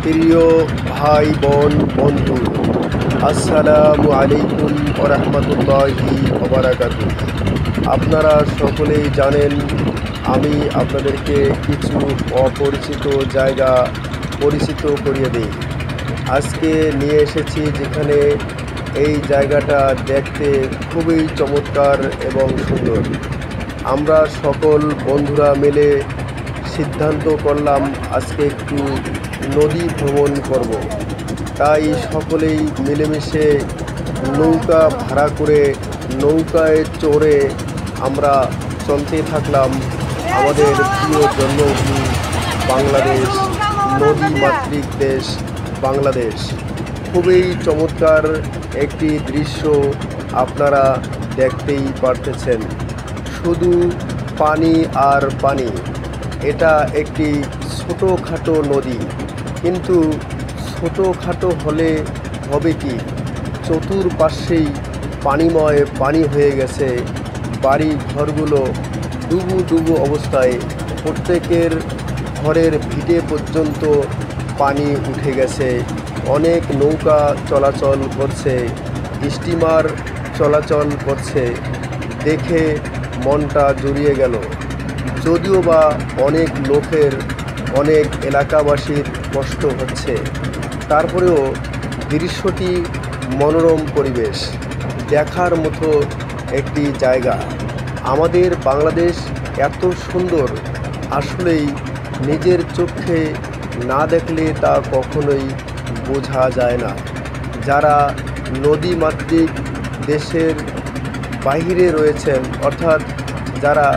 প্রিয় ভাই বোন বন্ধু, আসসালামু আলাইকুম ওয়া রাহমাতুল্লাহি ওয়া বারাকাতুহু। আপনারা সকলেই জানেন আমি আপনাদেরকে কিছু অপরিচিত জায়গা পরিচিত করিয়ে দিই। আজকে নিয়ে এসেছি যেখানে এই জায়গাটা দেখতে খুবই চমৎকার এবং সুন্দর। আমরা সকল বন্ধুরা মিলে সিদ্ধান্ত করলাম আজকে একটু নদী ভ্রমণ করব। তাই সকলেই মিলেমিশে নৌকা ভাড়া করে নৌকায় চড়ে আমরা চলতে থাকলাম আমাদের প্রিয় জন্মভূমি বাংলাদেশ, নদীমাতৃক দেশ বাংলাদেশ। খুবই চমৎকার একটি দৃশ্য আপনারা দেখতেই পারতেছেন, শুধু পানি আর পানি। এটা একটি ছোটোখাটো নদী, কিন্তু ছোটোখাটো হলে হবে কি, চতুর্পাশেই পানিময় পানি হয়ে গেছে। বাড়ি ঘরগুলো ডুবু ডুবু অবস্থায়, প্রত্যেকের ঘরের ভিটে পর্যন্ত পানি উঠে গেছে। অনেক নৌকা চলাচল করছে, স্টিমার চলাচল করছে, দেখে মনটা জুড়িয়ে গেল। যদিও বা অনেক লোকের, অনেক এলাকাবাসীর কষ্ট হচ্ছে, তারপরেও দৃশ্যটি মনোরম পরিবেশ, দেখার মতো একটি জায়গা। আমাদের বাংলাদেশ এত সুন্দর, আসলেই নিজের চোখে না দেখলে তা কখনোই বোঝা যায় না। যারা নদীমাতৃক দেশের বাহিরে রয়েছেন, অর্থাৎ যারা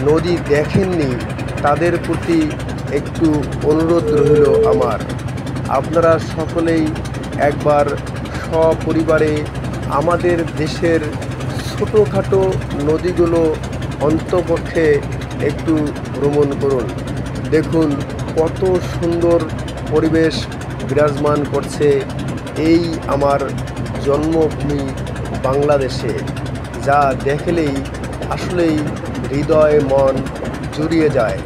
নদী দেখেননি, তাদের প্রতি একটু অনুরোধ রইল আমার, আপনারা সকলেই একবার সপরিবারে আমাদের দেশের ছোটোখাটো নদীগুলো অন্তপক্ষে একটু ভ্রমণ করুন। দেখুন কত সুন্দর পরিবেশ বিরাজমান করছে এই আমার জন্মভূমি বাংলাদেশে, যা দেখলেই আসলেই হৃদয় মন জুড়িয়ে যায়।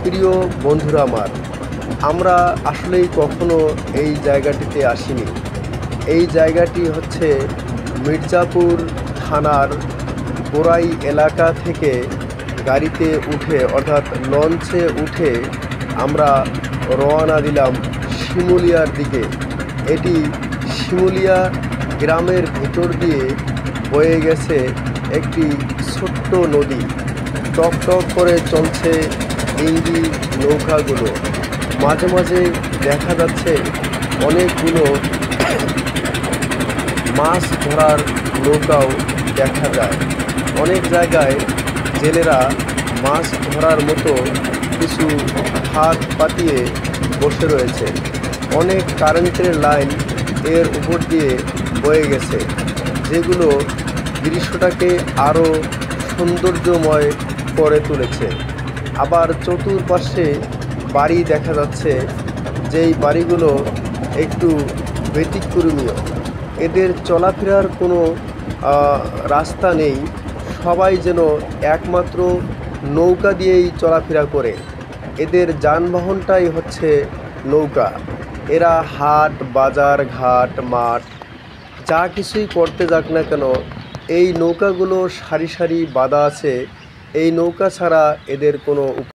প্রিয় বন্ধুরা আমার, আমরা আসলেই কখনো এই জায়গাটিতে আসিনি। এই জায়গাটি হচ্ছে মির্জাপুর থানার গোড়াই এলাকা থেকে গাড়িতে উঠে, অর্থাৎ লঞ্চে উঠে আমরা রওনা দিলাম শিমুলিয়ার দিকে। এটি শিমুলিয়া গ্রামের ভিতর দিয়ে বয়ে গেছে একটি ছোট্ট নদী। টক টক করে চলছে ডিঙ্গি নৌকাগুলো, মাঝে মাঝে দেখা যাচ্ছে অনেকগুলো মাছ ধরার নৌকাও দেখা যায়। অনেক জায়গায় জেলেরা মাছ ধরার মতো কিছু হাত পাতিয়ে বসে রয়েছে। অনেক কারেন্টের লাইন এর উপর দিয়ে বয়ে গেছে, যেগুলো দৃশ্যটাকে আরও সৌন্দর্যময় করে তুলেছে। আবার চতুর্পাশে বাড়ি দেখা যাচ্ছে, যেই বাড়িগুলো একটু ব্যতিক্রমীয়। এদের চলাফেরার কোনো রাস্তা নেই, সবাই যেন একমাত্র নৌকা দিয়েই চলাফেরা করে। এদের যানবাহনটাই হচ্ছে নৌকা। এরা হাট বাজার ঘাট মাঠ যা কিছুই করতে যাক না কেন, এই নৌকাগুলো সারি সারি বাঁধা আছে। এই নৌকা ছাড়া এদের কোনো